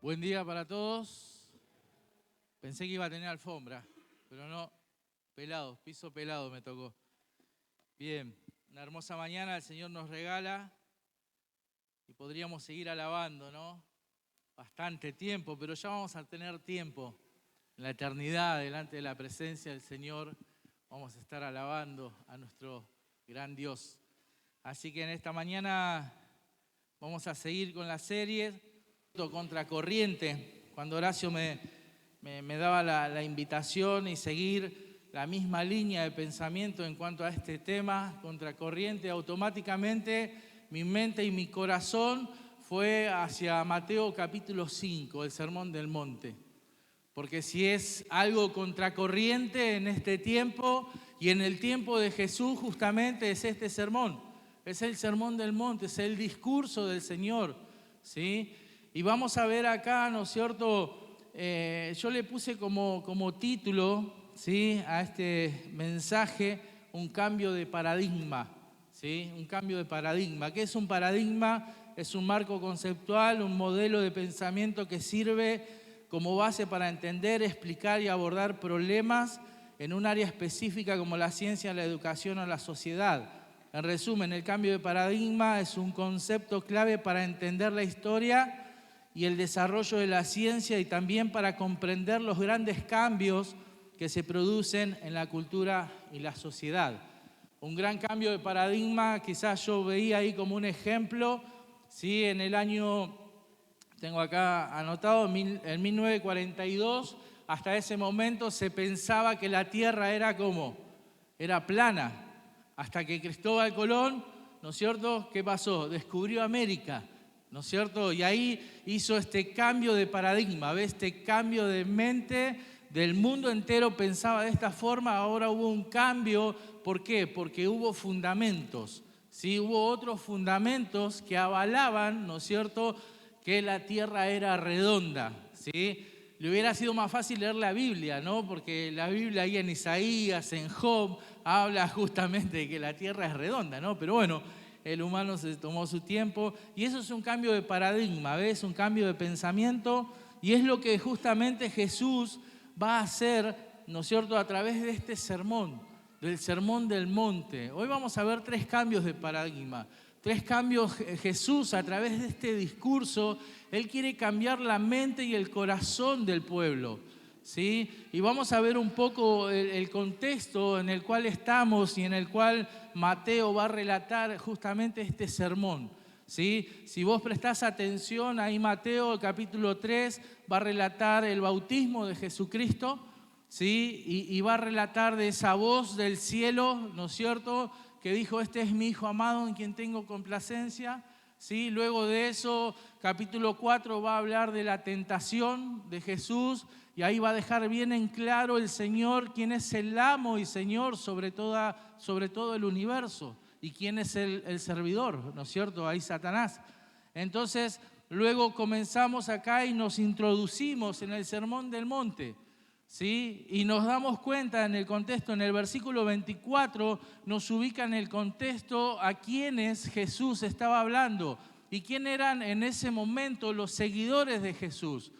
Buen día para todos. Pensé que iba a tener alfombra, pero no, pelado, piso pelado me tocó. Bien, una hermosa mañana el Señor nos regala y podríamos seguir alabando, ¿no? Bastante tiempo, pero ya vamos a tener tiempo en la eternidad delante de la presencia del Señor. Vamos a estar alabando a nuestro gran Dios. Así que en esta mañana vamos a seguir con la serie Contracorriente. Cuando Horacio me daba la invitación y seguir la misma línea de pensamiento en cuanto a este tema, contracorriente, automáticamente mi mente y mi corazón fue hacia Mateo capítulo 5, el Sermón del Monte. Porque si es algo contracorriente en este tiempo y en el tiempo de Jesús, justamente es este sermón. Es el Sermón del Monte, es el discurso del Señor, ¿sí? Y vamos a ver acá, ¿no es cierto? Yo le puse como título, ¿sí?, a este mensaje, un cambio de paradigma, ¿sí? Un cambio de paradigma. ¿Qué es un paradigma? Es un marco conceptual, un modelo de pensamiento que sirve como base para entender, explicar y abordar problemas en un área específica como la ciencia, la educación o la sociedad. En resumen, el cambio de paradigma es un concepto clave para entender la historia y el desarrollo de la ciencia y también para comprender los grandes cambios que se producen en la cultura y la sociedad. Un gran cambio de paradigma, quizás yo veía ahí como un ejemplo, ¿sí? En el año, tengo acá anotado, en 1942, hasta ese momento se pensaba que la Tierra era como, era plana, hasta que Cristóbal Colón, ¿no es cierto?, ¿qué pasó? Descubrió América, ¿no es cierto? Y ahí hizo este cambio de paradigma, ¿ves? Este cambio de mente, del mundo entero pensaba de esta forma, ahora hubo un cambio. ¿Por qué? Porque hubo fundamentos, ¿sí? Hubo otros fundamentos que avalaban, ¿no es cierto?, que la tierra era redonda, ¿sí? Le hubiera sido más fácil leer la Biblia, ¿no? Porque la Biblia ahí en Isaías, en Job, habla justamente de que la tierra es redonda, ¿no? Pero bueno, el humano se tomó su tiempo y eso es un cambio de paradigma, ¿ves? Un cambio de pensamiento y es lo que justamente Jesús va a hacer, ¿no es cierto?, a través de este sermón, del Sermón del Monte. Hoy vamos a ver 3 cambios de paradigma. 3 cambios. Jesús, a través de este discurso, Él quiere cambiar la mente y el corazón del pueblo, ¿sí? Y vamos a ver un poco el contexto en el cual estamos y en el cual Mateo va a relatar justamente este sermón, ¿sí? Si vos prestás atención, ahí Mateo, capítulo 3, va a relatar el bautismo de Jesucristo, ¿sí? Y va a relatar de esa voz del cielo, ¿no es cierto?, que dijo: este es mi Hijo amado en quien tengo complacencia, ¿sí? Luego de eso, capítulo 4 va a hablar de la tentación de Jesús y ahí va a dejar bien en claro el Señor quién es el amo y Señor sobre todo el universo y quién es el servidor, ¿no es cierto? Ahí Satanás. Entonces, luego comenzamos acá y nos introducimos en el Sermón del Monte, ¿sí? Y nos damos cuenta en el contexto, en el versículo 24, nos ubica en el contexto a quienes Jesús estaba hablando y quién eran en ese momento los seguidores de Jesús.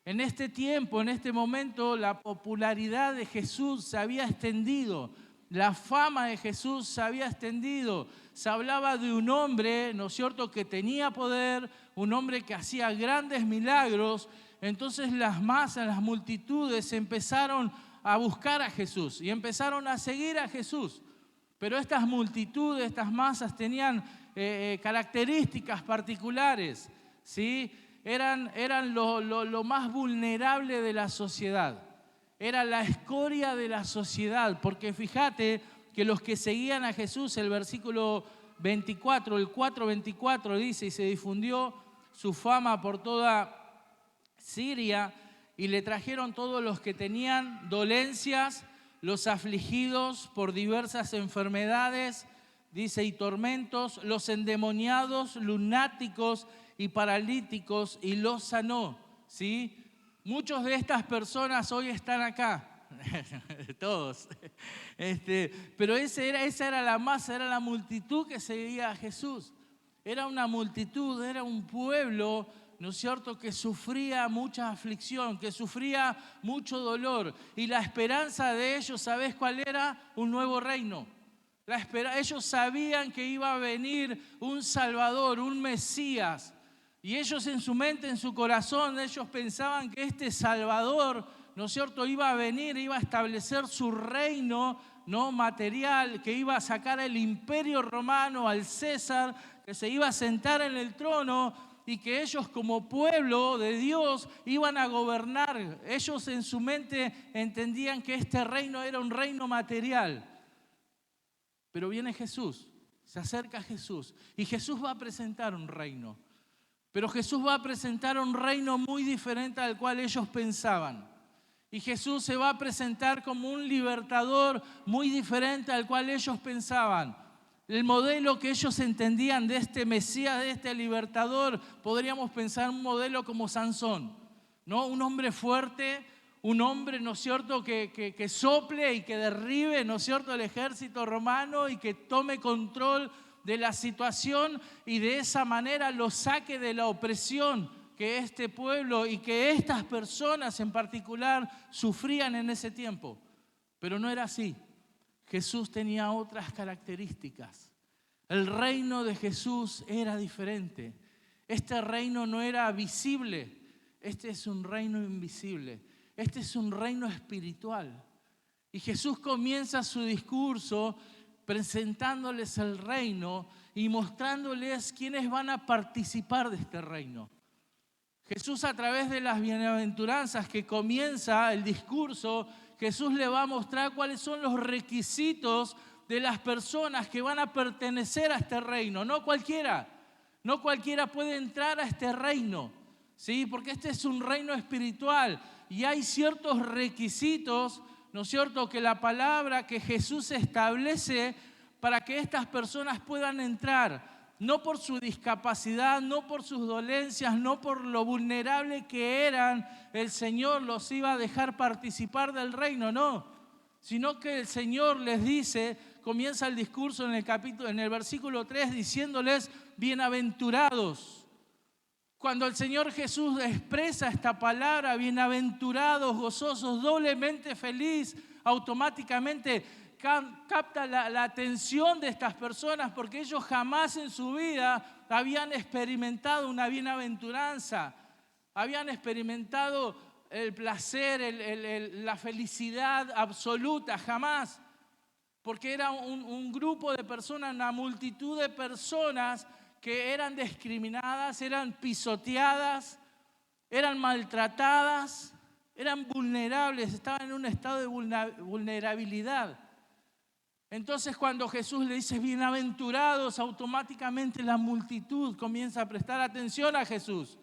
En este tiempo, en este momento, la popularidad de Jesús se había extendido, la fama de Jesús se había extendido. Se hablaba de un hombre, ¿no es cierto?, que tenía poder, un hombre que hacía grandes milagros. Entonces las masas, las multitudes empezaron a buscar a Jesús y empezaron a seguir a Jesús. Pero estas multitudes, estas masas tenían características particulares, ¿sí? Eran lo más vulnerable de la sociedad. Era la escoria de la sociedad, porque fíjate que los que seguían a Jesús, el versículo 24, el 4:24 dice: y se difundió su fama por toda Siria, y le trajeron todos los que tenían dolencias, los afligidos por diversas enfermedades, dice, y tormentos, los endemoniados, lunáticos y paralíticos, y los sanó, ¿sí? Muchos de estas personas hoy están acá, todos, pero esa era la masa, era la multitud que seguía a Jesús. Era una multitud, era un pueblo, ¿no es cierto?, que sufría mucha aflicción, que sufría mucho dolor. Y la esperanza de ellos, ¿sabés cuál era? Un nuevo reino. Ellos sabían que iba a venir un Salvador, un Mesías. Y ellos en su mente, en su corazón, ellos pensaban que este Salvador, ¿no es cierto?, iba a venir, iba a establecer su reino, ¿no?, material, que iba a sacar el imperio romano, al César, que se iba a sentar en el trono y que ellos como pueblo de Dios iban a gobernar. Ellos en su mente entendían que este reino era un reino material. Pero viene Jesús, se acerca Jesús y Jesús va a presentar un reino. Pero Jesús va a presentar un reino muy diferente al cual ellos pensaban. Y Jesús se va a presentar como un libertador muy diferente al cual ellos pensaban. El modelo que ellos entendían de este Mesías, de este libertador, podríamos pensar un modelo como Sansón, ¿no? Un hombre fuerte, un hombre, ¿no es cierto?, que sople y que derribe, ¿no es cierto?, el ejército romano y que tome control de la situación y de esa manera lo saque de la opresión que este pueblo y que estas personas en particular sufrían en ese tiempo. Pero no era así. Jesús tenía otras características. El reino de Jesús era diferente. Este reino no era visible. Este es un reino invisible. Este es un reino espiritual. Y Jesús comienza su discurso presentándoles el reino y mostrándoles quiénes van a participar de este reino. Jesús, a través de las bienaventuranzas que comienza el discurso, Jesús le va a mostrar cuáles son los requisitos de las personas que van a pertenecer a este reino. No cualquiera puede entrar a este reino, ¿sí? Porque este es un reino espiritual y hay ciertos requisitos, ¿no es cierto?, que la palabra que Jesús establece para que estas personas puedan entrar. No por su discapacidad, no por sus dolencias, no por lo vulnerable que eran, el Señor los iba a dejar participar del reino, no. Sino que el Señor les dice, comienza el discurso en el versículo 3 diciéndoles, bienaventurados. Cuando el Señor Jesús expresa esta palabra, bienaventurados, gozosos, doblemente feliz, automáticamente capta la atención de estas personas porque ellos jamás en su vida habían experimentado una bienaventuranza, habían experimentado el placer, la felicidad absoluta, jamás, porque era un grupo de personas, una multitud de personas que eran discriminadas, eran pisoteadas, eran maltratadas, eran vulnerables, estaban en un estado de vulnerabilidad. Entonces cuando Jesús le dice bienaventurados, automáticamente la multitud comienza a prestar atención a Jesús.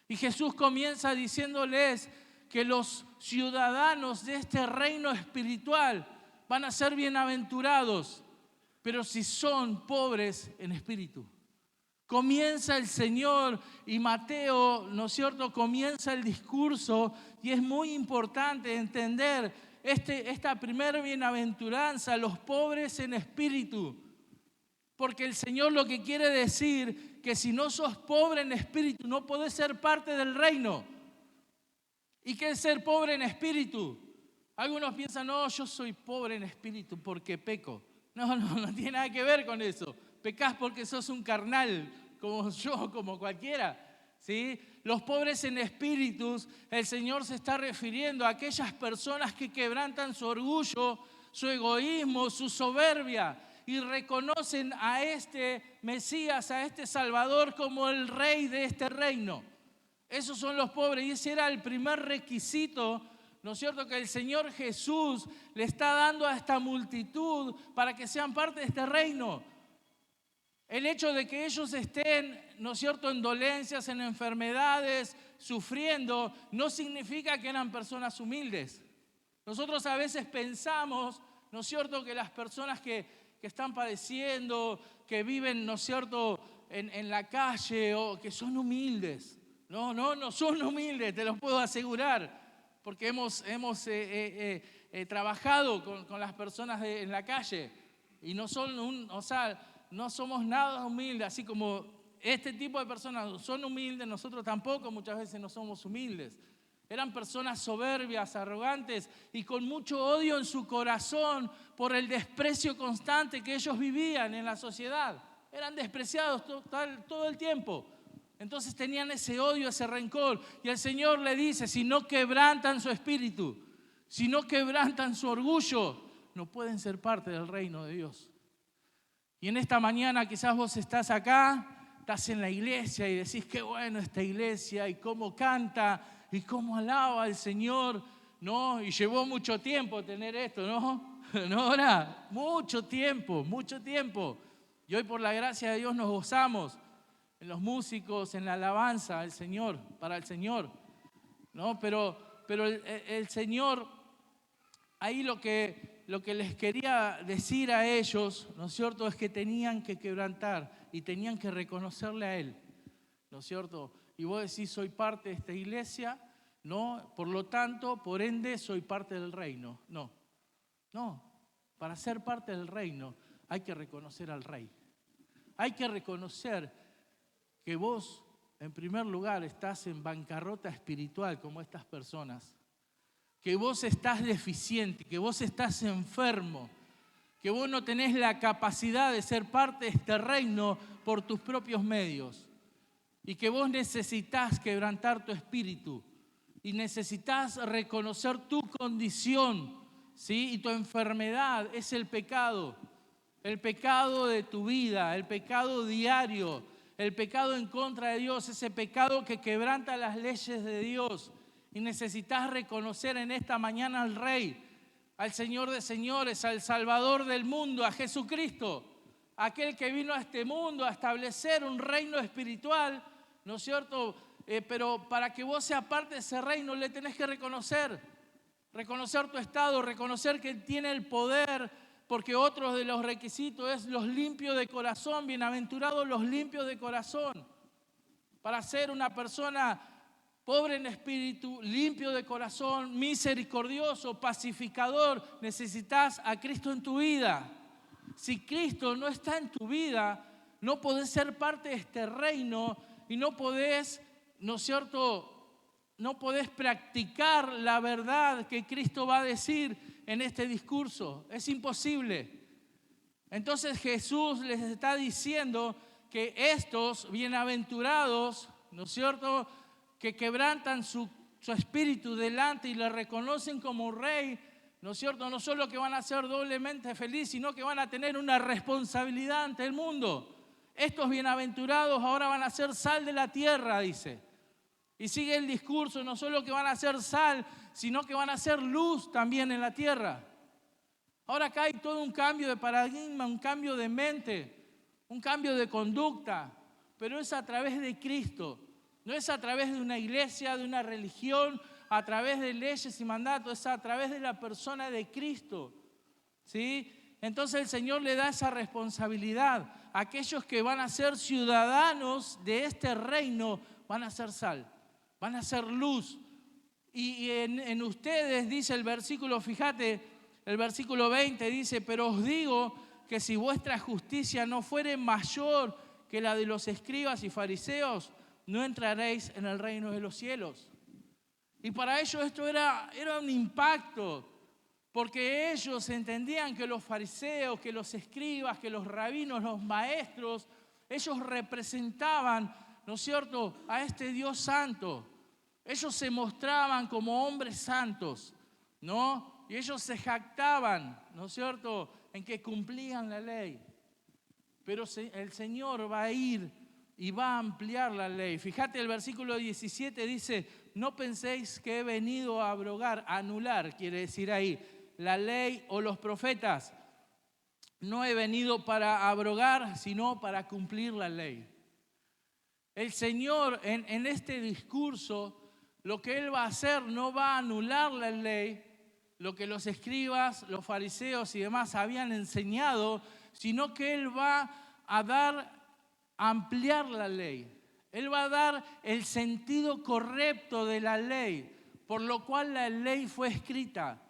Y Jesús comienza diciéndoles que los ciudadanos de este reino espiritual van a ser bienaventurados, pero si son pobres en espíritu. Comienza el Señor y Mateo, ¿no es cierto?, comienza el discurso y es muy importante entender esta primera bienaventuranza, los pobres en espíritu. Porque el Señor lo que quiere decir que si no sos pobre en espíritu no podés ser parte del reino. ¿Y qué es ser pobre en espíritu? Algunos piensan, no, yo soy pobre en espíritu porque peco. No tiene nada que ver con eso. Pecás porque sos un carnal, como yo, como cualquiera, ¿sí? Los pobres en espíritus, el Señor se está refiriendo a aquellas personas que quebrantan su orgullo, su egoísmo, su soberbia y reconocen a este Mesías, a este Salvador como el Rey de este reino. Esos son los pobres y ese era el primer requisito, ¿no es cierto?, que el Señor Jesús le está dando a esta multitud para que sean parte de este reino. El hecho de que ellos estén, ¿no es cierto?, en dolencias, en enfermedades, sufriendo, no significa que eran personas humildes. Nosotros a veces pensamos, ¿no es cierto?, que las personas que están padeciendo, que viven, ¿no es cierto?, en la calle o que son humildes. No son humildes, te lo puedo asegurar, porque hemos trabajado con las personas en la calle y no somos nada humildes, así como este tipo de personas son humildes, nosotros tampoco muchas veces no somos humildes. Eran personas soberbias, arrogantes y con mucho odio en su corazón por el desprecio constante que ellos vivían en la sociedad. Eran despreciados todo el tiempo. Entonces tenían ese odio, ese rencor. Y el Señor le dice, si no quebrantan su espíritu, si no quebrantan su orgullo, no pueden ser parte del reino de Dios. Y en esta mañana quizás vos estás acá, estás en la iglesia y decís, qué bueno esta iglesia y cómo canta y cómo alaba al Señor, ¿no? Y llevó mucho tiempo tener esto, ¿no? ¿No ahora? Mucho tiempo. Y hoy por la gracia de Dios nos gozamos en los músicos, en la alabanza al Señor, para el Señor, ¿no? Pero el Señor, ahí lo que les quería decir a ellos, ¿no es cierto?, es que tenían que quebrantar y tenían que reconocerle a Él, ¿no es cierto? Y vos decís, soy parte de esta iglesia, ¿no? Por lo tanto, por ende, soy parte del reino. No, para ser parte del reino hay que reconocer al Rey. Hay que reconocer que vos, en primer lugar, estás en bancarrota espiritual como estas personas, que vos estás deficiente, que vos estás enfermo, que vos no tenés la capacidad de ser parte de este reino por tus propios medios y que vos necesitas quebrantar tu espíritu y necesitas reconocer tu condición, ¿sí? Y tu enfermedad es el pecado de tu vida, el pecado diario, el pecado en contra de Dios, ese pecado que quebranta las leyes de Dios. Y necesitas reconocer en esta mañana al Rey, al Señor de señores, al Salvador del mundo, a Jesucristo, aquel que vino a este mundo a establecer un reino espiritual, ¿no es cierto? Pero para que vos seas parte de ese reino le tenés que reconocer tu estado, reconocer que Él tiene el poder, porque otro de los requisitos es los limpios de corazón, bienaventurados los limpios de corazón. Para ser una persona pobre en espíritu, limpio de corazón, misericordioso, pacificador, necesitas a Cristo en tu vida. Si Cristo no está en tu vida, no podés ser parte de este reino y no podés, ¿no es cierto?, no podés practicar la verdad que Cristo va a decir en este discurso. Es imposible. Entonces Jesús les está diciendo que estos bienaventurados, ¿no es cierto?, que quebrantan su espíritu delante y le reconocen como Rey, ¿no es cierto?, no solo que van a ser doblemente felices, sino que van a tener una responsabilidad ante el mundo. Estos bienaventurados ahora van a ser sal de la tierra, dice. Y sigue el discurso, no solo que van a ser sal, sino que van a ser luz también en la tierra. Ahora acá hay todo un cambio de paradigma, un cambio de mente, un cambio de conducta, pero es a través de Cristo. No es a través de una iglesia, de una religión, a través de leyes y mandatos, es a través de la persona de Cristo, ¿sí? Entonces el Señor le da esa responsabilidad. Aquellos que van a ser ciudadanos de este reino van a ser sal, van a ser luz. Y en ustedes, dice el versículo, fíjate, el versículo 20 dice, pero os digo que si vuestra justicia no fuere mayor que la de los escribas y fariseos, no entraréis en el reino de los cielos. Y para ellos esto era un impacto, porque ellos entendían que los fariseos, que los escribas, que los rabinos, los maestros, ellos representaban, ¿no es cierto?, a este Dios santo. Ellos se mostraban como hombres santos, ¿no? Y ellos se jactaban, ¿no es cierto?, en que cumplían la ley. Pero el Señor va a ir y va a ampliar la ley. Fíjate, el versículo 17 dice, no penséis que he venido a abrogar, a anular, quiere decir ahí, la ley o los profetas. No he venido para abrogar, sino para cumplir la ley. El Señor en este discurso, lo que Él va a hacer no va a anular la ley, lo que los escribas, los fariseos y demás habían enseñado, sino que Él va a ampliar la ley. Él va a dar el sentido correcto de la ley, por lo cual la ley fue escrita.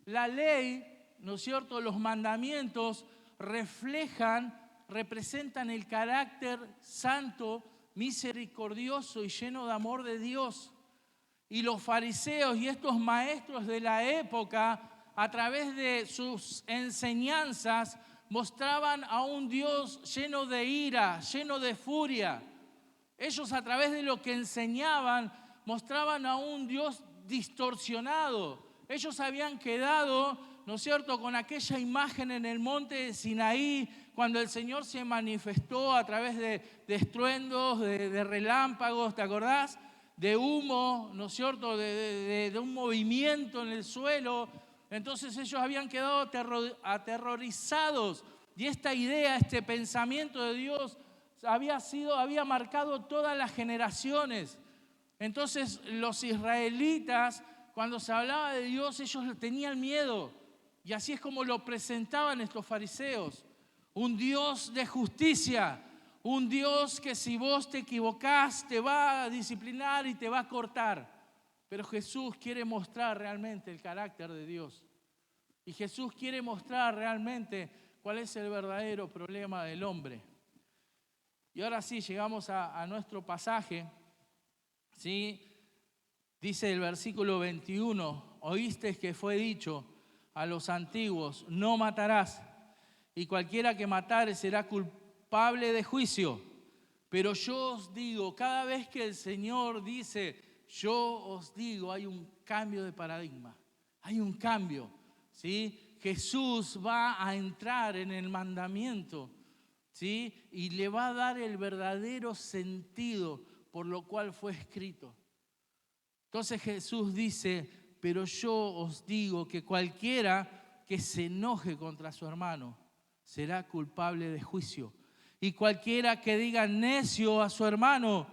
La ley, ¿no es cierto?, los mandamientos reflejan representan el carácter santo, misericordioso y lleno de amor de Dios. Y los fariseos y estos maestros de la época, a través de sus enseñanzas, mostraban a un Dios lleno de ira, lleno de furia. Ellos, a través de lo que enseñaban, mostraban a un Dios distorsionado. Ellos habían quedado, ¿no es cierto?, con aquella imagen en el monte de Sinaí, cuando el Señor se manifestó a través de estruendos, de relámpagos, ¿te acordás? De humo, ¿no es cierto?, de un movimiento en el suelo. Entonces ellos habían quedado aterrorizados, y esta idea, este pensamiento de Dios había marcado todas las generaciones. Entonces los israelitas, cuando se hablaba de Dios, ellos tenían miedo, y así es como lo presentaban estos fariseos: un Dios de justicia, un Dios que si vos te equivocás te va a disciplinar y te va a cortar. Pero Jesús quiere mostrar realmente el carácter de Dios. Y Jesús quiere mostrar realmente cuál es el verdadero problema del hombre. Y ahora sí, llegamos a nuestro pasaje. ¿Sí? Dice el versículo 21, oísteis que fue dicho a los antiguos, no matarás, y cualquiera que matare será culpable de juicio. Pero yo os digo, cada vez que el Señor dice, yo os digo, hay un cambio de paradigma, hay un cambio, ¿sí? Jesús va a entrar en el mandamiento, ¿sí? Y le va a dar el verdadero sentido por lo cual fue escrito. Entonces Jesús dice, pero yo os digo que cualquiera que se enoje contra su hermano será culpable de juicio. Y cualquiera que diga necio a su hermano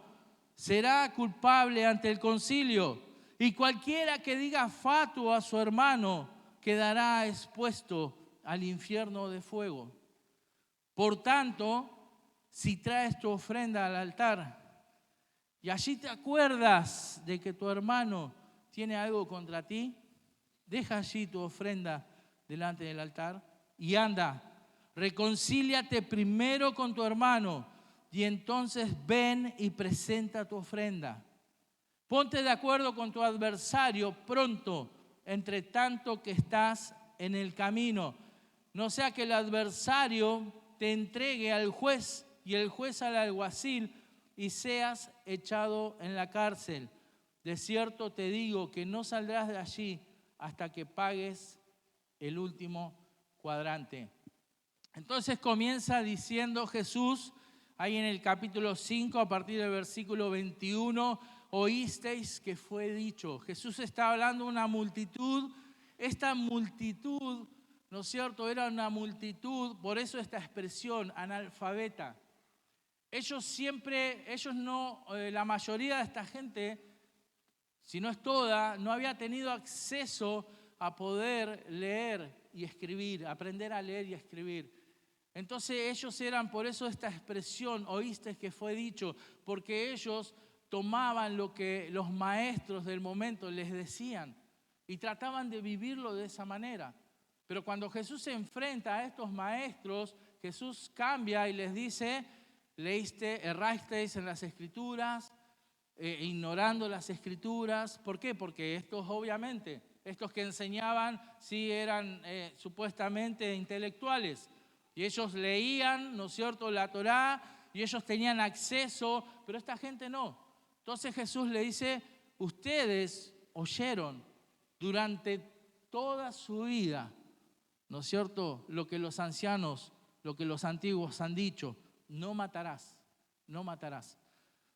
será culpable ante el concilio. Y cualquiera que diga fatuo a su hermano quedará expuesto al infierno de fuego. Por tanto, si traes tu ofrenda al altar y allí te acuerdas de que tu hermano tiene algo contra ti, deja allí tu ofrenda delante del altar y anda, reconcíliate primero con tu hermano y entonces ven y presenta tu ofrenda. Ponte de acuerdo con tu adversario pronto, entre tanto que estás en el camino. No sea que el adversario te entregue al juez y el juez al alguacil y seas echado en la cárcel. De cierto te digo que no saldrás de allí hasta que pagues el último cuadrante. Entonces comienza diciendo Jesús, ahí en el capítulo 5, a partir del versículo 21, oísteis que fue dicho. Jesús está hablando de una multitud. Esta multitud, ¿no es cierto?, era una multitud, por eso esta expresión, analfabeta. La mayoría de esta gente, si no es toda, no había tenido acceso a poder leer y escribir, aprender a leer y escribir. Entonces ellos eran, por eso esta expresión, oíste que fue dicho, porque ellos tomaban lo que los maestros del momento les decían y trataban de vivirlo de esa manera. Pero cuando Jesús se enfrenta a estos maestros, Jesús cambia y les dice, errasteis en las Escrituras, ignorando las Escrituras. ¿Por qué? Porque estos que enseñaban, sí eran supuestamente intelectuales. Y ellos leían, ¿no es cierto?, la Torá, y ellos tenían acceso, pero esta gente no. Entonces Jesús le dice, ustedes oyeron durante toda su vida, ¿no es cierto?, lo que los ancianos, lo que los antiguos han dicho, no matarás, no matarás.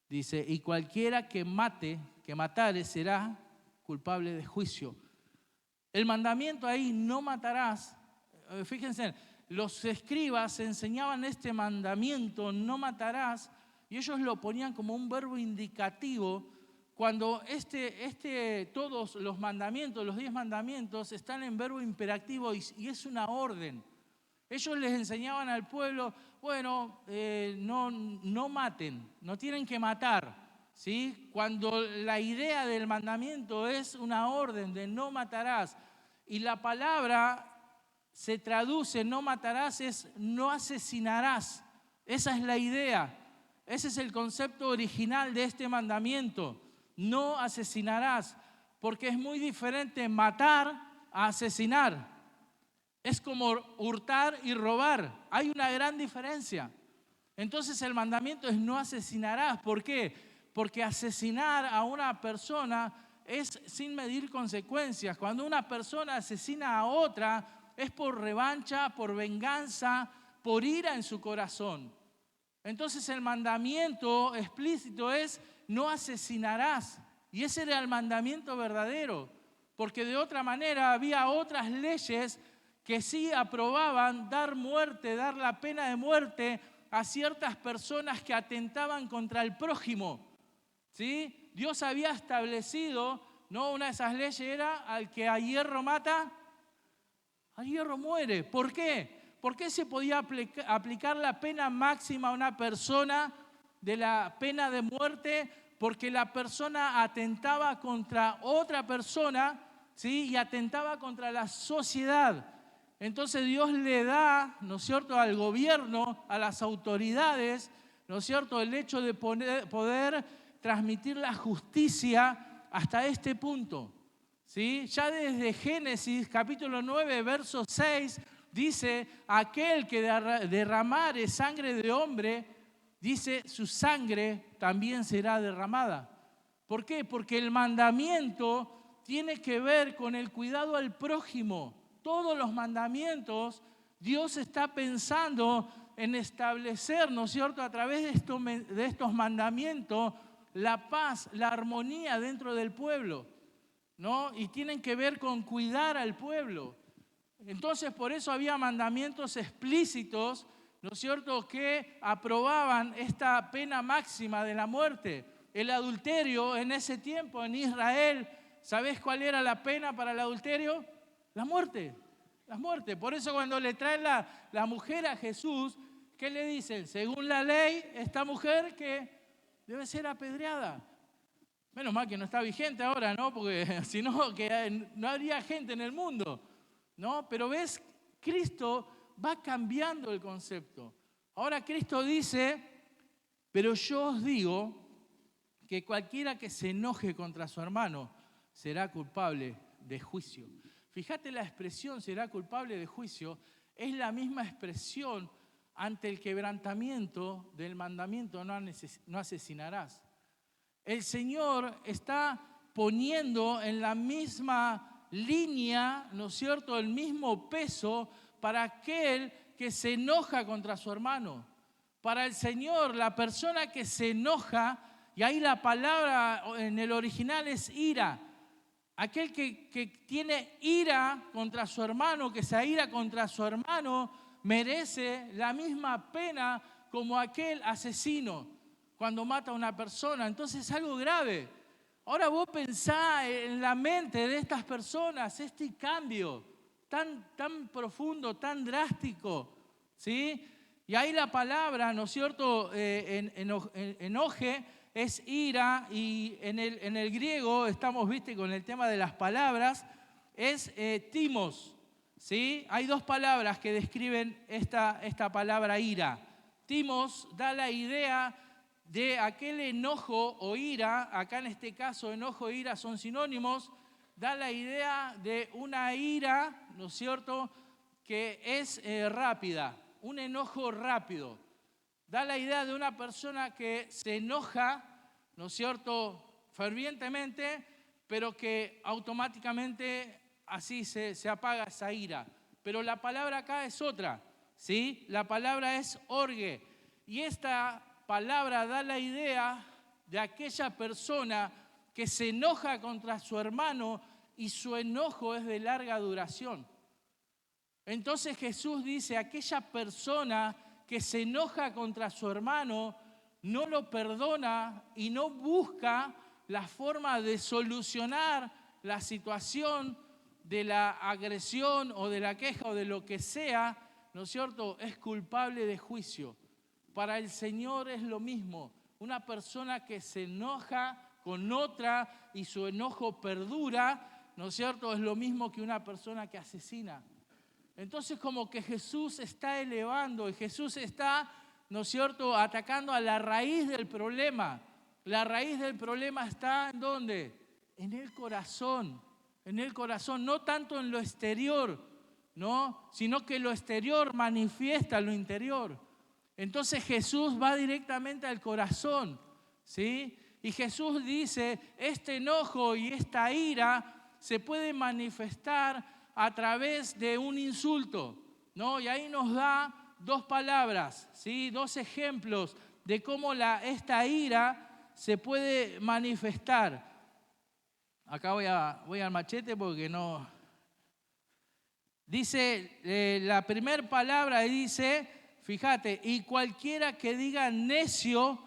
Dice, y cualquiera que matare será culpable de juicio. El mandamiento ahí, no matarás, fíjense, los escribas enseñaban este mandamiento, no matarás, y ellos lo ponían como un verbo indicativo cuando todos los mandamientos, los 10 mandamientos, están en verbo imperativo y es una orden. Ellos les enseñaban al pueblo, bueno, no maten, no tienen que matar, ¿sí? Cuando la idea del mandamiento es una orden de no matarás, y la palabra se traduce, no matarás, es no asesinarás. Esa es la idea. Ese es el concepto original de este mandamiento. No asesinarás, porque es muy diferente matar a asesinar. Es como hurtar y robar. Hay una gran diferencia. Entonces el mandamiento es no asesinarás. ¿Por qué? Porque asesinar a una persona es sin medir consecuencias. Cuando una persona asesina a otra es por revancha, por venganza, por ira en su corazón. Entonces el mandamiento explícito es no asesinarás. Y ese era el mandamiento verdadero. Porque de otra manera había otras leyes que sí aprobaban dar muerte, dar la pena de muerte a ciertas personas que atentaban contra el prójimo. ¿Sí? Dios había establecido, ¿no? Una de esas leyes era al que a hierro mata, a hierro muere. ¿Por qué? ¿Por qué se podía aplicar la pena máxima a una persona de la pena de muerte? Porque la persona atentaba contra otra persona, ¿sí? Y atentaba contra la sociedad. Entonces Dios le da, ¿no es cierto?, al gobierno, a las autoridades, ¿no es cierto?, el hecho de poder transmitir la justicia hasta este punto. ¿Sí? Ya desde Génesis capítulo 9, verso 6, dice, aquel que derramare sangre de hombre, dice, su sangre también será derramada. ¿Por qué? Porque el mandamiento tiene que ver con el cuidado al prójimo. Todos los mandamientos, Dios está pensando en establecer, ¿no es cierto?, a través de estos mandamientos, la paz, la armonía dentro del pueblo, ¿no? Y tienen que ver con cuidar al pueblo. Entonces, por eso había mandamientos explícitos, ¿no es cierto?, que aprobaban esta pena máxima de la muerte. El adulterio en ese tiempo en Israel, ¿sabés cuál era la pena para el adulterio? La muerte, la muerte. Por eso cuando le traen la mujer a Jesús, ¿qué le dicen? Según la ley, esta mujer que debe ser apedreada. Menos mal que no está vigente ahora, ¿no? Porque si no, que no habría gente en el mundo, ¿no? Pero ves, Cristo va cambiando el concepto. Ahora Cristo dice, pero yo os digo que cualquiera que se enoje contra su hermano será culpable de juicio. Fíjate la expresión será culpable de juicio, es la misma expresión ante el quebrantamiento del mandamiento no asesinarás. El Señor está poniendo en la misma línea, ¿no es cierto?, el mismo peso para aquel que se enoja contra su hermano. Para el Señor, la persona que se enoja, y ahí la palabra en el original es ira, aquel que tiene ira contra su hermano, que se aira contra su hermano, merece la misma pena como aquel asesino cuando mata a una persona. Entonces es algo grave. Ahora vos pensá en la mente de estas personas, este cambio tan profundo, tan drástico, ¿sí? Y ahí la palabra, ¿no es cierto?, enoje es ira, y en el griego, estamos, viste, con el tema de las palabras, es timos, ¿sí? Hay dos palabras que describen esta palabra ira. Timos da la idea de aquel enojo o ira, acá en este caso enojo e ira son sinónimos, da la idea de una ira, ¿no es cierto?, que es rápida, un enojo rápido. Da la idea de una persona que se enoja, ¿no es cierto?, fervientemente, pero que automáticamente así se apaga esa ira. Pero la palabra acá es otra, ¿sí? La palabra es orge. Y esta palabra da la idea de aquella persona que se enoja contra su hermano y su enojo es de larga duración. Entonces Jesús dice, aquella persona que se enoja contra su hermano no lo perdona y no busca la forma de solucionar la situación de la agresión o de la queja o de lo que sea, ¿no es cierto?, es culpable de juicio. Para el Señor es lo mismo. Una persona que se enoja con otra y su enojo perdura, ¿no es cierto?, es lo mismo que una persona que asesina. Entonces como que Jesús está elevando y Jesús está, ¿no es cierto?, atacando a la raíz del problema. La raíz del problema está ¿en dónde? En el corazón, no tanto en lo exterior, ¿no?, sino que lo exterior manifiesta lo interior. Entonces Jesús va directamente al corazón, ¿sí? Y Jesús dice, este enojo y esta ira se puede manifestar a través de un insulto, ¿no? Y ahí nos da dos palabras, ¿sí?, dos ejemplos de cómo esta ira se puede manifestar. Acá voy al machete porque no... Dice, la primera palabra dice, fíjate, y cualquiera que diga necio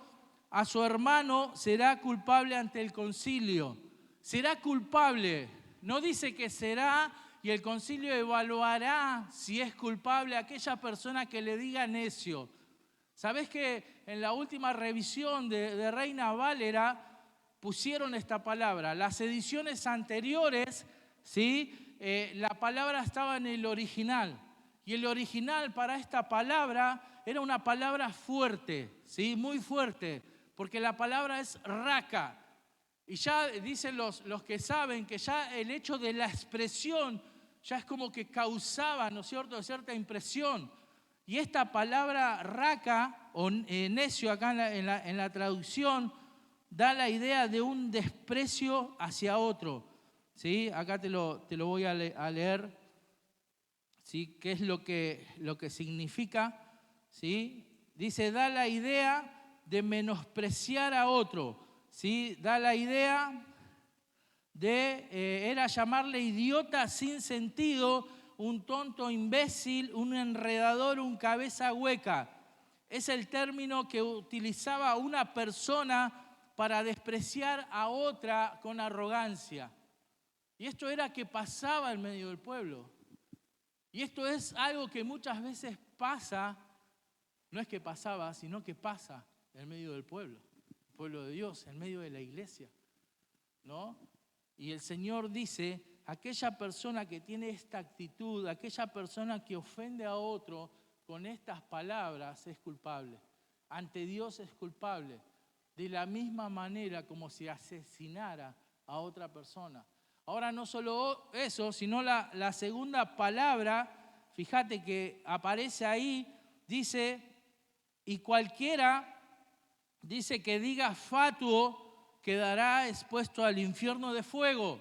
a su hermano será culpable ante el concilio. Será culpable, no dice que será, y el concilio evaluará si es culpable a aquella persona que le diga necio. ¿Sabés que en la última revisión de Reina Valera pusieron esta palabra? Las ediciones anteriores, ¿sí?, la palabra estaba en el original. Y el original para esta palabra era una palabra fuerte, ¿sí?, muy fuerte, porque la palabra es raca. Y ya dicen los que saben que ya el hecho de la expresión ya es como que causaba, ¿no es cierto?, cierta impresión. Y esta palabra raca o necio acá en la traducción da la idea de un desprecio hacia otro, ¿sí? Acá te lo voy a leer, ¿sí?, qué es lo que significa, ¿sí? Dice, da la idea de menospreciar a otro, ¿sí? Da la idea era llamarle idiota sin sentido, un tonto imbécil, un enredador, un cabeza hueca. Es el término que utilizaba una persona para despreciar a otra con arrogancia. Y esto era que pasaba en medio del pueblo. Y esto es algo que muchas veces pasa, no es que pasaba, sino que pasa en medio del pueblo, el pueblo de Dios, en medio de la iglesia, ¿no? Y el Señor dice, aquella persona que tiene esta actitud, aquella persona que ofende a otro con estas palabras es culpable. Ante Dios es culpable. De la misma manera como si asesinara a otra persona. Ahora no solo eso, sino la segunda palabra, fíjate que aparece ahí, dice, y cualquiera, dice que diga fatuo, quedará expuesto al infierno de fuego.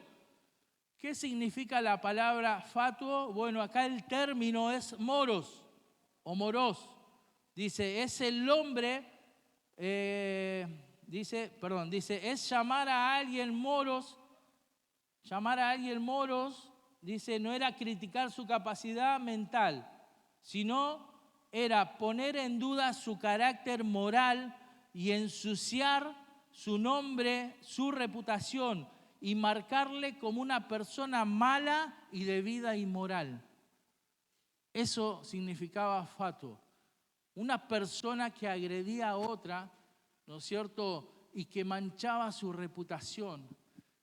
¿Qué significa la palabra fatuo? Bueno, acá el término es moros o moros. Dice, es el hombre, dice, es llamar a alguien moros. Llamar a alguien moros, dice, no era criticar su capacidad mental, sino era poner en duda su carácter moral y ensuciar su nombre, su reputación y marcarle como una persona mala y de vida inmoral. Eso significaba fatuo. Una persona que agredía a otra, ¿no es cierto?, y que manchaba su reputación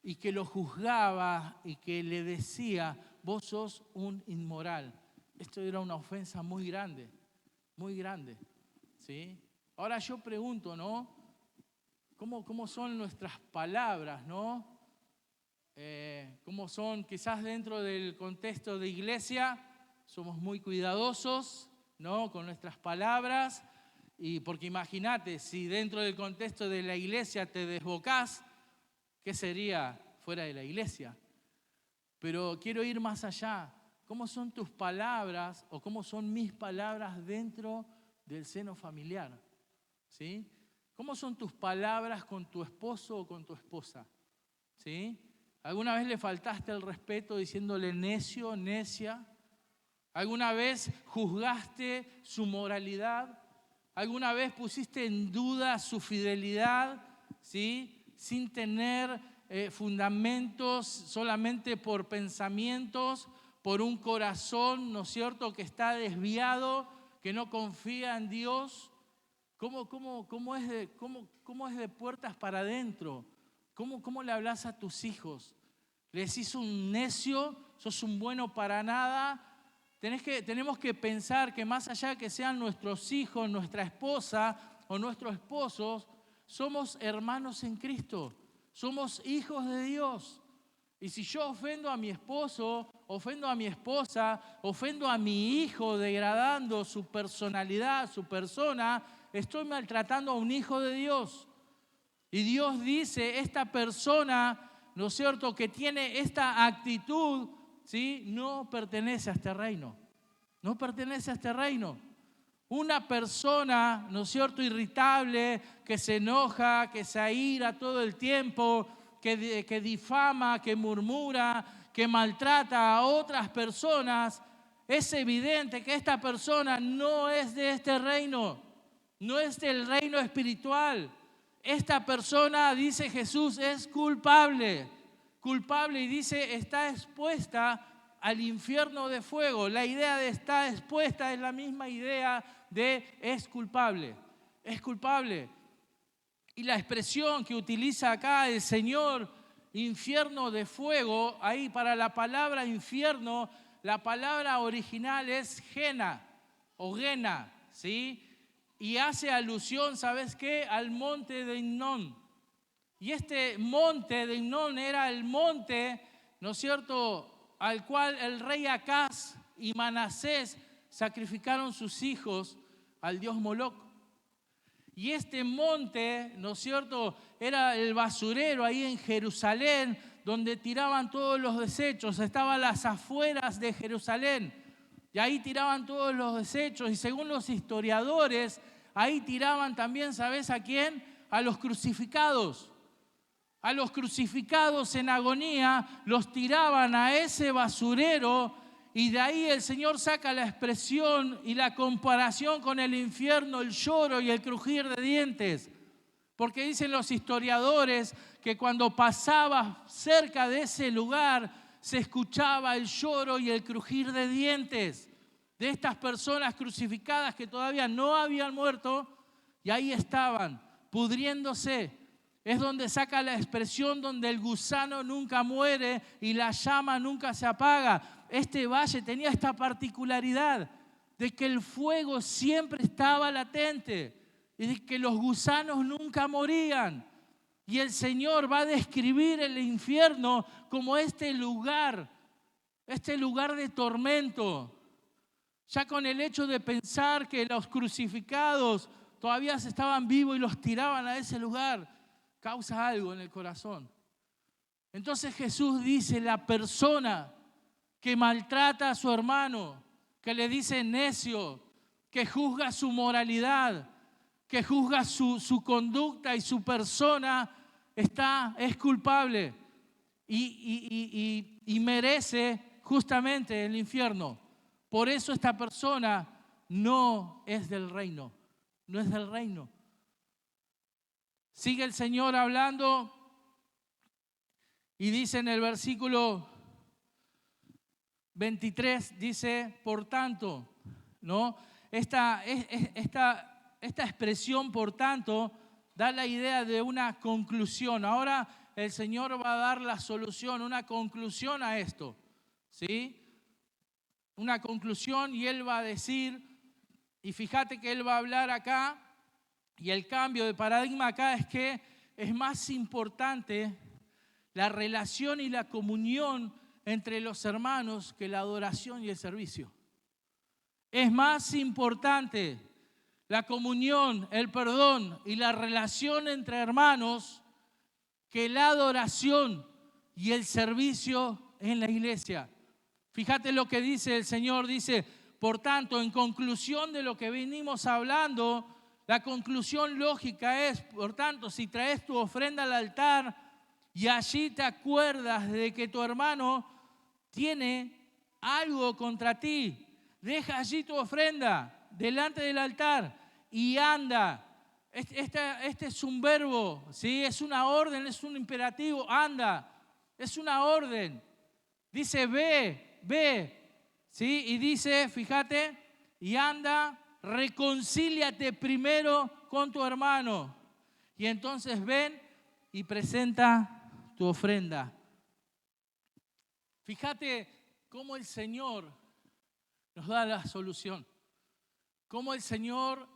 y que lo juzgaba y que le decía, vos sos un inmoral. Esto era una ofensa muy grande, ¿sí? Ahora yo pregunto, ¿no? ¿Cómo son nuestras palabras, ¿no? ¿Cómo son? Quizás dentro del contexto de iglesia somos muy cuidadosos, ¿no?, con nuestras palabras, y porque imagínate, si dentro del contexto de la iglesia te desbocás, ¿qué sería fuera de la iglesia? Pero quiero ir más allá. ¿Cómo son tus palabras o cómo son mis palabras dentro del seno familiar? ¿Sí? ¿Cómo son tus palabras con tu esposo o con tu esposa? ¿Sí? ¿Alguna vez le faltaste el respeto diciéndole necio, necia? ¿Alguna vez juzgaste su moralidad? ¿Alguna vez pusiste en duda su fidelidad? ¿Sí? Sin tener fundamentos, solamente por pensamientos, por un corazón, ¿no es cierto?, que está desviado, que no confía en Dios. ¿Cómo es de puertas para adentro? ¿Cómo le hablas a tus hijos? ¿Le decís un necio? ¿Sos un bueno para nada? tenemos que pensar que más allá que sean nuestros hijos, nuestra esposa o nuestros esposos, somos hermanos en Cristo, somos hijos de Dios. Y si yo ofendo a mi esposo, ofendo a mi esposa, ofendo a mi hijo degradando su personalidad, su persona, estoy maltratando a un hijo de Dios. Y Dios dice, esta persona, ¿no es cierto?, que tiene esta actitud, ¿sí?, no pertenece a este reino. No pertenece a este reino. Una persona, ¿no es cierto?, irritable, que se enoja, que se aira todo el tiempo, que difama, que murmura, que maltrata a otras personas, es evidente que esta persona no es de este reino, no es del reino espiritual. Esta persona, dice Jesús, es culpable, y dice, está expuesta al infierno de fuego. La idea de estar expuesta es la misma idea de es culpable, es culpable. Y la expresión que utiliza acá el Señor, infierno de fuego, ahí para la palabra infierno, la palabra original es Gena o Gena, ¿sí? Y hace alusión, ¿sabes qué?, al monte de Hinnom. Y este monte de Hinnom era el monte, ¿no es cierto?, al cual el rey Acaz y Manasés sacrificaron sus hijos al dios Moloc. Y este monte, ¿no es cierto?, era el basurero ahí en Jerusalén, donde tiraban todos los desechos. Estaba a las afueras de Jerusalén. Y ahí tiraban todos los desechos. Y según los historiadores, ahí tiraban también, ¿sabes a quién? A los crucificados. A los crucificados en agonía los tiraban a ese basurero, y de ahí el Señor saca la expresión y la comparación con el infierno, el lloro y el crujir de dientes. Porque dicen los historiadores que cuando pasaba cerca de ese lugar se escuchaba el lloro y el crujir de dientes de estas personas crucificadas que todavía no habían muerto, y ahí estaban pudriéndose. Es donde saca la expresión donde el gusano nunca muere y la llama nunca se apaga. Este valle tenía esta particularidad de que el fuego siempre estaba latente y de que los gusanos nunca morían. Y el Señor va a describir el infierno como este lugar de tormento. Ya con el hecho de pensar que los crucificados todavía estaban vivos y los tiraban a ese lugar, causa algo en el corazón. Entonces Jesús dice, la persona que maltrata a su hermano, que le dice necio, que juzga su moralidad, que juzga su conducta y su persona, es culpable y merece justamente el infierno. Por eso esta persona no es del reino, no es del reino. Sigue el Señor hablando y dice en el versículo 23, dice, por tanto, ¿no? Esta expresión, por tanto, da la idea de una conclusión. Ahora el Señor va a dar la solución, una conclusión a esto, ¿sí? Una conclusión, y Él va a decir, y fíjate que Él va a hablar acá, y el cambio de paradigma acá es que es más importante la relación y la comunión entre los hermanos que la adoración y el servicio. Es más importante la comunión, el perdón y la relación entre hermanos que la adoración y el servicio en la iglesia. Fíjate lo que dice el Señor, dice, por tanto, en conclusión de lo que venimos hablando, la conclusión lógica es, por tanto, si traes tu ofrenda al altar y allí te acuerdas de que tu hermano tiene algo contra ti, deja allí tu ofrenda delante del altar y anda. Este es un verbo, ¿sí? Es una orden, es un imperativo, anda, es una orden. Dice ve, ¿sí? Y dice, fíjate, y anda, reconcíliate primero con tu hermano. Y entonces ven y presenta tu ofrenda. Fíjate cómo el Señor nos da la solución. Cómo el Señor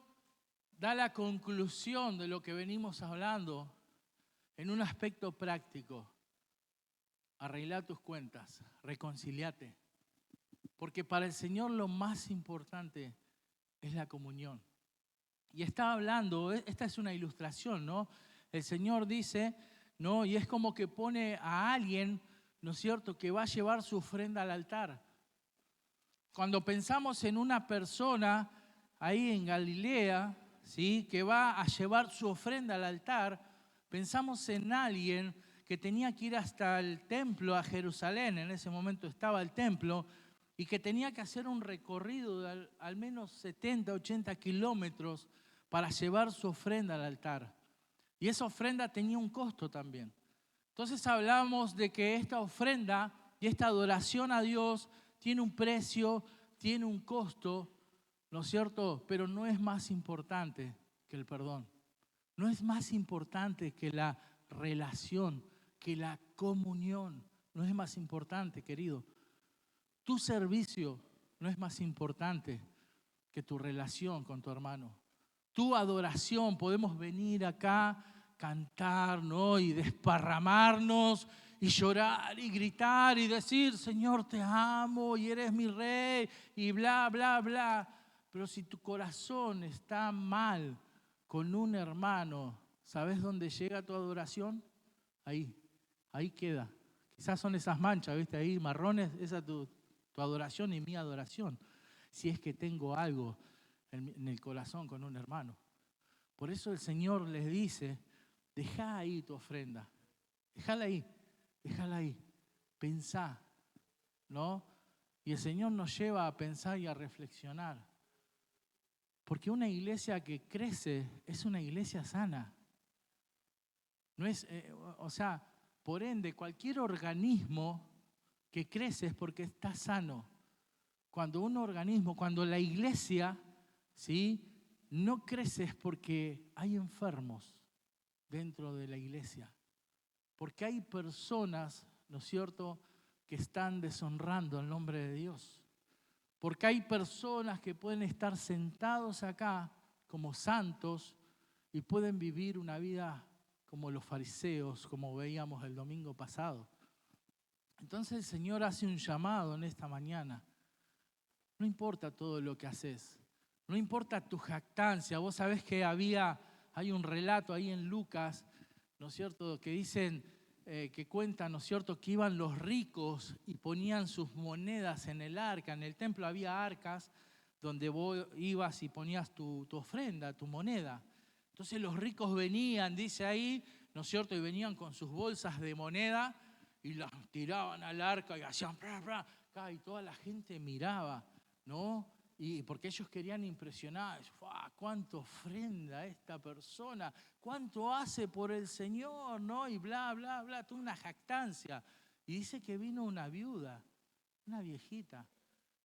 da la conclusión de lo que venimos hablando en un aspecto práctico. Arregla tus cuentas, reconciliate. Porque para el Señor lo más importante es la comunión. Y estaba hablando, esta es una ilustración, ¿no? El Señor dice, ¿no? Y es como que pone a alguien, ¿no es cierto?, que va a llevar su ofrenda al altar. Cuando pensamos en una persona ahí en Galilea, ¿sí?, que va a llevar su ofrenda al altar, pensamos en alguien que tenía que ir hasta el templo, a Jerusalén, en ese momento estaba el templo, y que tenía que hacer un recorrido de al menos 70, 80 kilómetros para llevar su ofrenda al altar. Y esa ofrenda tenía un costo también. Entonces hablamos de que esta ofrenda y esta adoración a Dios tiene un precio, tiene un costo, ¿no es cierto? Pero no es más importante que el perdón. No es más importante que la relación, que la comunión. No es más importante, querido. Tu servicio no es más importante que tu relación con tu hermano. Tu adoración, podemos venir acá, cantar, ¿no?, y desparramarnos y llorar y gritar y decir, Señor, te amo y eres mi rey y bla, bla, bla. Pero si tu corazón está mal con un hermano, ¿sabes dónde llega tu adoración? Ahí queda. Quizás son esas manchas, ¿viste? Ahí marrones, esa es tu adoración y mi adoración. Si es que tengo algo en el corazón con un hermano. Por eso el Señor les dice, deja ahí tu ofrenda, déjala ahí, pensá, ¿no? Y el Señor nos lleva a pensar y a reflexionar. Porque una iglesia que crece es una iglesia sana. No es, por ende, cualquier organismo que crece es porque está sano. Cuando la iglesia, ¿sí?, no crece es porque hay enfermos dentro de la iglesia. Porque hay personas, ¿no es cierto?, que están deshonrando el nombre de Dios. Porque hay personas que pueden estar sentados acá como santos y pueden vivir una vida como los fariseos, como veíamos el domingo pasado. Entonces el Señor hace un llamado en esta mañana. No importa todo lo que haces, no importa tu jactancia. Vos sabés que hay un relato ahí en Lucas, ¿no es cierto?, que dicen, que cuentan, ¿no es cierto?, que iban los ricos y ponían sus monedas en el arca. En el templo había arcas donde vos ibas y ponías tu ofrenda, tu moneda. Entonces los ricos venían, dice ahí, ¿no es cierto?, y venían con sus bolsas de moneda y las tiraban al arca y hacían bla, bla, y toda la gente miraba, ¿no? Y porque ellos querían impresionar, cuánto ofrenda esta persona, cuánto hace por el Señor, ¿no? Y bla, bla, bla, toda una jactancia. Y dice que vino una viuda, una viejita,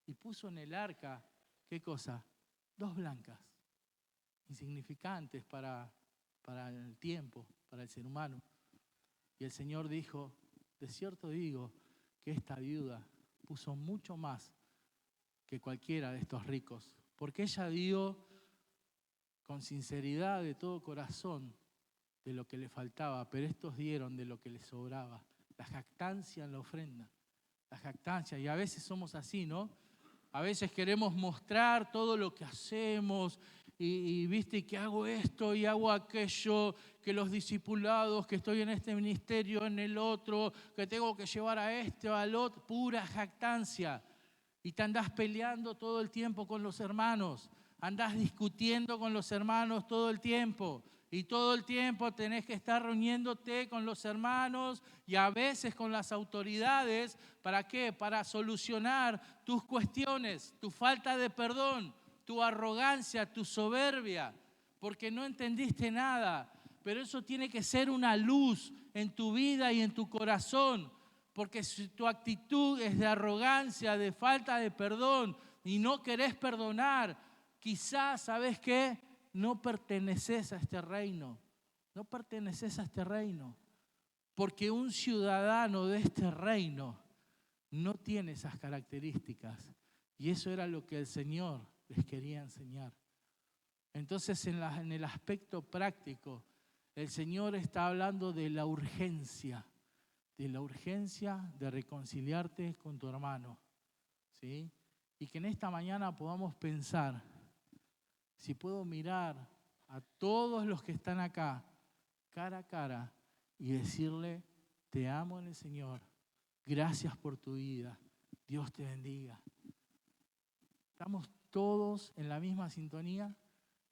y puso en el arca, ¿qué cosa? 2 blancas, insignificantes para el tiempo, para el ser humano. Y el Señor dijo, de cierto digo que esta viuda puso mucho más que cualquiera de estos ricos, porque ella dio con sinceridad de todo corazón de lo que le faltaba, pero estos dieron de lo que les sobraba. La jactancia en la ofrenda, la jactancia, y a veces somos así, ¿no? A veces queremos mostrar todo lo que hacemos y viste que hago esto y hago aquello, que los discipulados, que estoy en este ministerio, en el otro, que tengo que llevar a este o al otro, pura jactancia. Y te andás peleando todo el tiempo con los hermanos, andás discutiendo con los hermanos todo el tiempo. Y todo el tiempo tenés que estar reuniéndote con los hermanos y a veces con las autoridades. ¿Para qué? Para solucionar tus cuestiones, tu falta de perdón, tu arrogancia, tu soberbia, porque no entendiste nada. Pero eso tiene que ser una luz en tu vida y en tu corazón. Porque si tu actitud es de arrogancia, de falta de perdón y no querés perdonar, quizás, ¿sabes qué? No perteneces a este reino. No perteneces a este reino. Porque un ciudadano de este reino no tiene esas características. Y eso era lo que el Señor les quería enseñar. Entonces, en el aspecto práctico, el Señor está hablando de la urgencia de reconciliarte con tu hermano, ¿sí? Y que en esta mañana podamos pensar, si puedo mirar a todos los que están acá, cara a cara, y decirle, te amo en el Señor, gracias por tu vida, Dios te bendiga. ¿Estamos todos en la misma sintonía?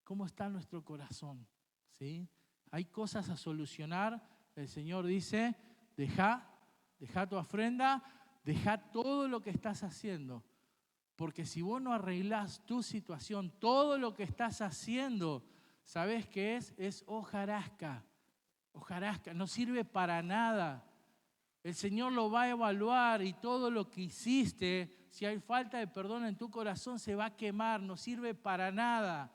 ¿Cómo está nuestro corazón? ¿Sí? Hay cosas a solucionar. El Señor dice, deja tu ofrenda, deja todo lo que estás haciendo. Porque si vos no arreglás tu situación, todo lo que estás haciendo, ¿sabés qué es? Es hojarasca. Hojarasca, no sirve para nada. El Señor lo va a evaluar y todo lo que hiciste, si hay falta de perdón en tu corazón, se va a quemar, no sirve para nada.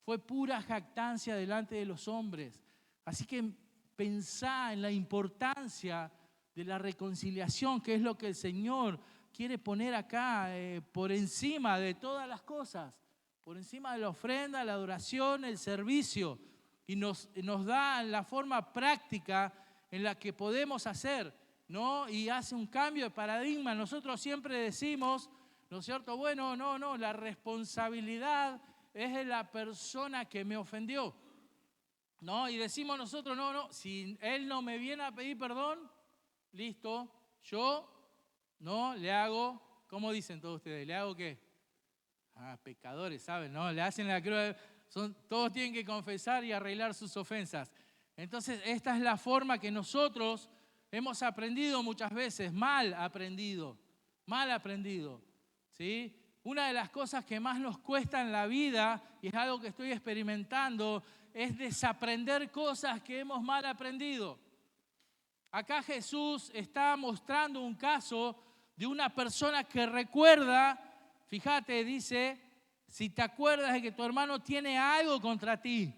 Fue pura jactancia delante de los hombres. Así que pensá en la importancia de la reconciliación, que es lo que el Señor quiere poner acá por encima de todas las cosas, por encima de la ofrenda, la adoración, el servicio, y nos da la forma práctica en la que podemos hacer, ¿no? Y hace un cambio de paradigma. Nosotros siempre decimos, ¿no es cierto? Bueno, no, la responsabilidad es de la persona que me ofendió, ¿no? Y decimos nosotros, no, si él no me viene a pedir perdón, listo, yo no le hago, ¿cómo dicen todos ustedes? ¿Le hago qué? Pecadores, ¿saben? ¿No? Le hacen la cruz, todos tienen que confesar y arreglar sus ofensas. Entonces, esta es la forma que nosotros hemos aprendido muchas veces, mal aprendido, ¿sí? Una de las cosas que más nos cuesta en la vida, y es algo que estoy experimentando, es desaprender cosas que hemos mal aprendido. Acá Jesús está mostrando un caso de una persona que recuerda, fíjate, dice, si te acuerdas de que tu hermano tiene algo contra ti,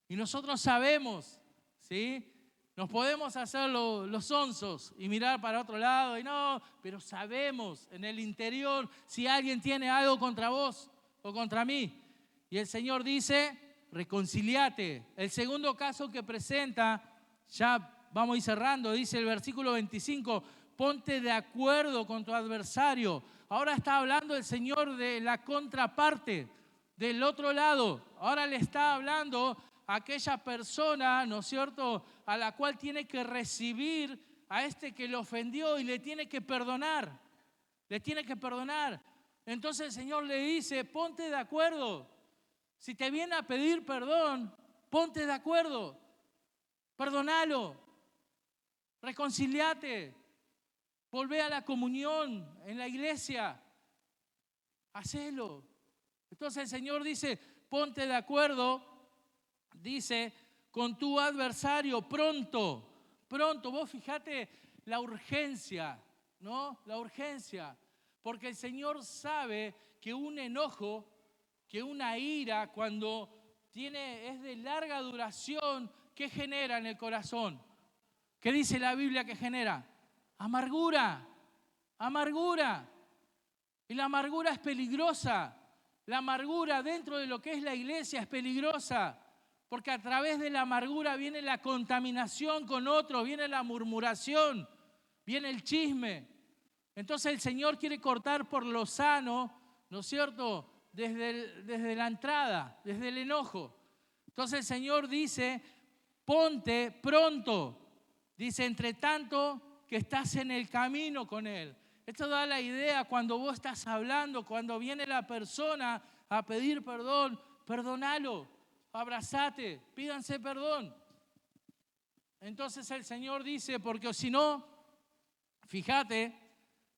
y nosotros sabemos, ¿sí? Nos podemos hacer los sonsos y mirar para otro lado y no, pero sabemos en el interior si alguien tiene algo contra vos o contra mí. Y el Señor dice, reconciliate. El segundo caso que presenta, ya vamos a ir cerrando, dice el versículo 25, ponte de acuerdo con tu adversario. Ahora está hablando el Señor de la contraparte, del otro lado. Ahora le está hablando a aquella persona, ¿no es cierto?, a la cual tiene que recibir a este que le ofendió y le tiene que perdonar. Le tiene que perdonar. Entonces el Señor le dice, ponte de acuerdo. Si te viene a pedir perdón, ponte de acuerdo. Perdónalo. Reconciliate. Volvé a la comunión en la iglesia. Hacelo. Entonces el Señor dice, ponte de acuerdo, dice, con tu adversario pronto. Vos fijate la urgencia, ¿no? La urgencia. Porque el Señor sabe que un enojo, que una ira, cuando es de larga duración, ¿qué genera en el corazón? ¿Qué dice la Biblia que genera? Amargura. Y la amargura es peligrosa. La amargura dentro de lo que es la iglesia es peligrosa. Porque a través de la amargura viene la contaminación con otros, viene la murmuración, viene el chisme. Entonces el Señor quiere cortar por lo sano, ¿no es cierto?, desde la entrada, desde el enojo. Entonces el Señor dice, ponte pronto. Dice, entre tanto que estás en el camino con Él. Esto da la idea cuando vos estás hablando, cuando viene la persona a pedir perdón, perdónalo, abrazate, pídanse perdón. Entonces el Señor dice, porque si no, fíjate,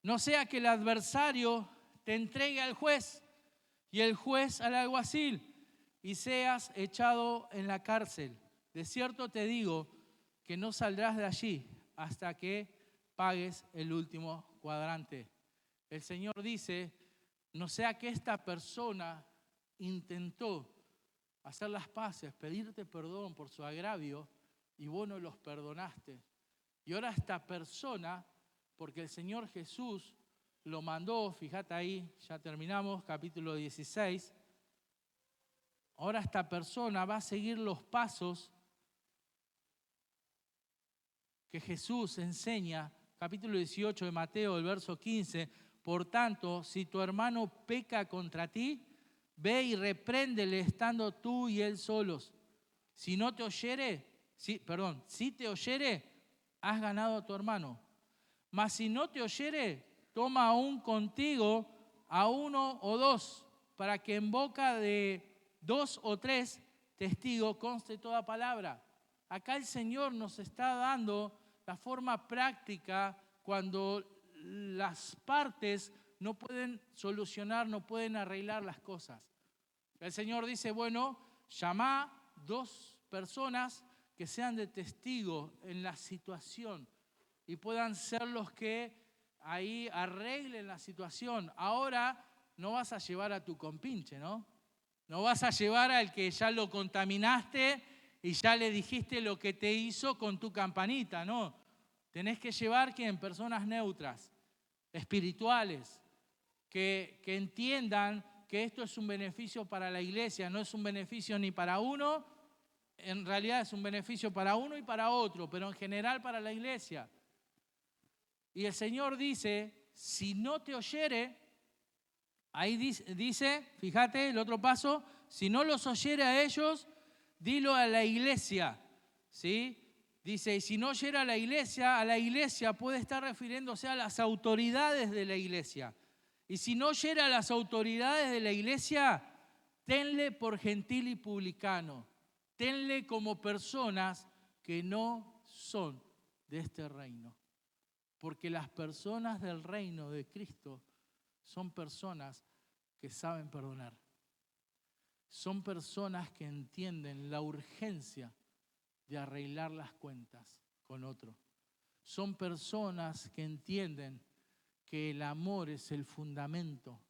no sea que el adversario te entregue al juez y el juez al alguacil y seas echado en la cárcel. De cierto te digo que no saldrás de allí hasta que pagues el último cuadrante. El Señor dice, no sea que esta persona intentó hacer las paces, pedirte perdón por su agravio y vos no los perdonaste. Y ahora esta persona, porque el Señor Jesús lo mandó, fíjate ahí, ya terminamos, capítulo 16. Ahora esta persona va a seguir los pasos que Jesús enseña, capítulo 18 de Mateo, el verso 15. Por tanto, si tu hermano peca contra ti, ve y repréndele estando tú y él solos. Si te oyere, has ganado a tu hermano. Mas si no te oyere, toma aún contigo a uno o dos, para que en boca de 2 o 3 testigos conste toda palabra. Acá el Señor nos está dando la forma práctica cuando las partes no pueden solucionar, no pueden arreglar las cosas. El Señor dice, bueno, llama 2 personas que sean de testigo en la situación y puedan ser los que ahí arreglen la situación. Ahora no vas a llevar a tu compinche, ¿no? No vas a llevar al que ya lo contaminaste y ya le dijiste lo que te hizo con tu campanita, ¿no? Tenés que llevar ¿quién? Personas neutras, espirituales, que entiendan que esto es un beneficio para la iglesia, no es un beneficio ni para uno, en realidad es un beneficio para uno y para otro, pero en general para la iglesia. Y el Señor dice, si no te oyere, ahí dice, fíjate el otro paso, si no los oyere a ellos, dilo a la iglesia, ¿sí? Dice, y si no oyera a la iglesia puede estar refiriéndose a las autoridades de la iglesia. Y si no oyera a las autoridades de la iglesia, tenle por gentil y publicano. Tenle como personas que no son de este reino. Porque las personas del reino de Cristo son personas que saben perdonar. Son personas que entienden la urgencia de arreglar las cuentas con otro. Son personas que entienden que el amor es el fundamento,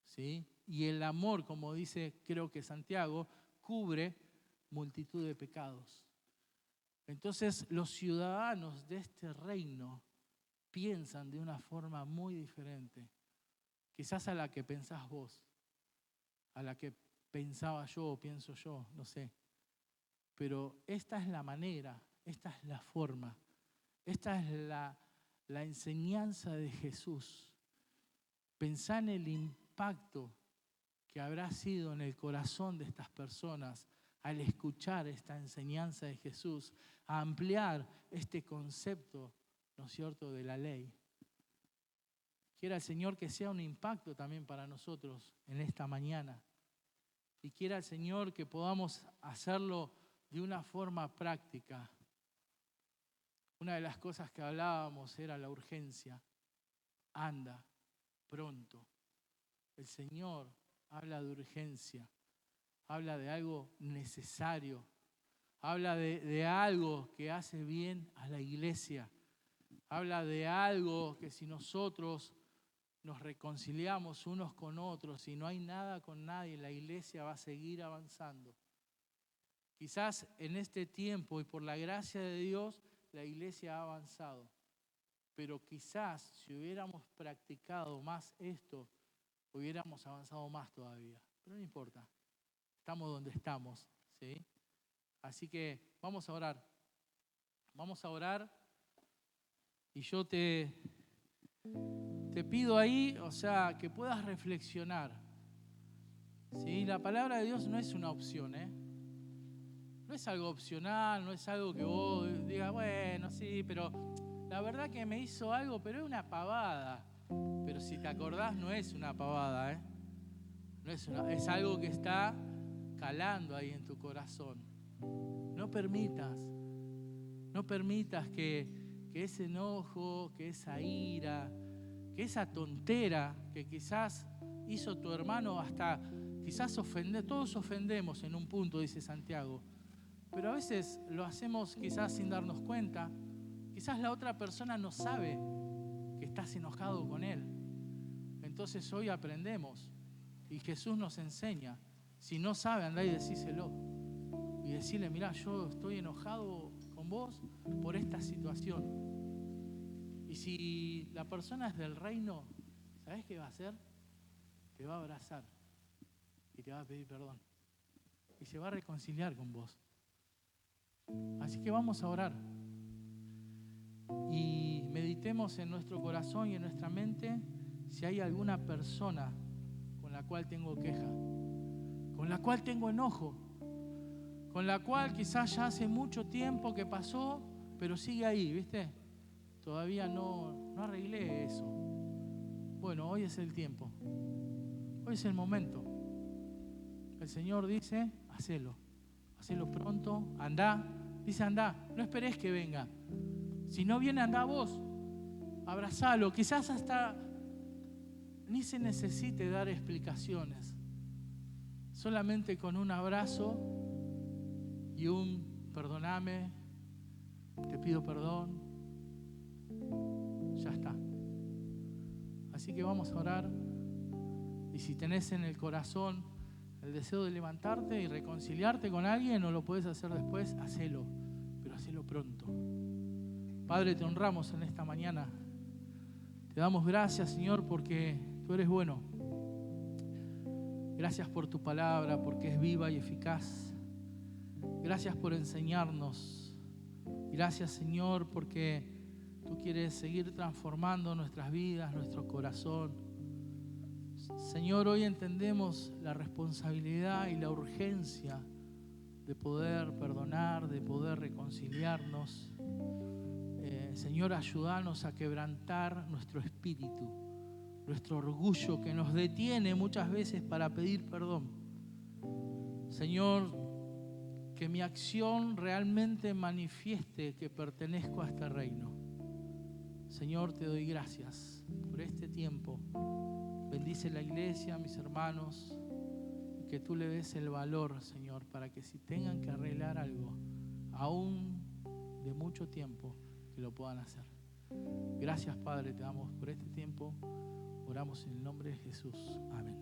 ¿sí? Y el amor, como dice creo que Santiago, cubre multitud de pecados. Entonces los ciudadanos de este reino piensan de una forma muy diferente, quizás a la que pensás vos, a la que pensaba yo o pienso yo, no sé. Pero esta es la manera, esta es la forma, esta es la enseñanza de Jesús. Pensá en el impacto que habrá sido en el corazón de estas personas al escuchar esta enseñanza de Jesús, a ampliar este concepto, ¿no es cierto?, de la ley. Quiera el Señor que sea un impacto también para nosotros en esta mañana. Y quiera el Señor que podamos hacerlo de una forma práctica. Una de las cosas que hablábamos era la urgencia. Anda pronto. El Señor habla de urgencia. Habla de algo necesario. Habla de algo que hace bien a la iglesia. Habla de algo que si nosotros nos reconciliamos unos con otros y no hay nada con nadie, la iglesia va a seguir avanzando. Quizás en este tiempo y por la gracia de Dios, la iglesia ha avanzado. Pero quizás si hubiéramos practicado más esto, hubiéramos avanzado más todavía. Pero no importa, estamos donde estamos, ¿sí? Así que vamos a orar. Vamos a orar y yo te pido ahí, o sea, que puedas reflexionar. ¿Sí? La palabra de Dios no es una opción, ¿eh? No es algo opcional, no es algo que vos digas, bueno, sí, pero la verdad que me hizo algo, pero es una pavada. Pero si te acordás, no es una pavada, ¿eh? No es algo que está calando ahí en tu corazón. No permitas que ese enojo, que esa ira, que esa tontera que quizás hizo tu hermano hasta quizás ofender, todos ofendemos en un punto, dice Santiago, pero a veces lo hacemos quizás sin darnos cuenta, quizás la otra persona no sabe que estás enojado con él. Entonces hoy aprendemos y Jesús nos enseña, si no sabe, andá y decíselo y decirle, mirá, yo estoy enojado con vos por esta situación. Y si la persona es del reino, ¿sabés qué va a hacer? Te va a abrazar y te va a pedir perdón. Y se va a reconciliar con vos. Así que vamos a orar. Y meditemos en nuestro corazón y en nuestra mente si hay alguna persona con la cual tengo queja, con la cual tengo enojo, con la cual quizás ya hace mucho tiempo que pasó, pero sigue ahí, ¿viste? Todavía no arreglé eso. Bueno, hoy es el tiempo. Hoy es el momento. El Señor dice, hacelo pronto, andá. Dice, andá, no esperes que venga. Si no viene, andá vos. Abrazalo. Quizás hasta ni se necesite dar explicaciones. Solamente con un abrazo y un perdóname, te pido perdón, ya está. Así que vamos a orar. Y si tenés en el corazón el deseo de levantarte y reconciliarte con alguien, o lo puedes hacer después, hacelo, pero hacelo pronto. Padre, te honramos en esta mañana. Te damos gracias, Señor, porque tú eres bueno. Gracias por tu palabra, porque es viva y eficaz. Gracias por enseñarnos. Gracias, Señor, porque tú quieres seguir transformando nuestras vidas, nuestro corazón. Señor, hoy entendemos la responsabilidad y la urgencia de poder perdonar, de poder reconciliarnos. Señor, ayúdanos a quebrantar nuestro espíritu, nuestro orgullo que nos detiene muchas veces para pedir perdón. Señor, que mi acción realmente manifieste que pertenezco a este reino. Señor, te doy gracias por este tiempo. Bendice la iglesia, mis hermanos, y que tú le des el valor, Señor, para que si tengan que arreglar algo, aún de mucho tiempo, que lo puedan hacer. Gracias, Padre, te damos por este tiempo. Oramos en el nombre de Jesús. Amén.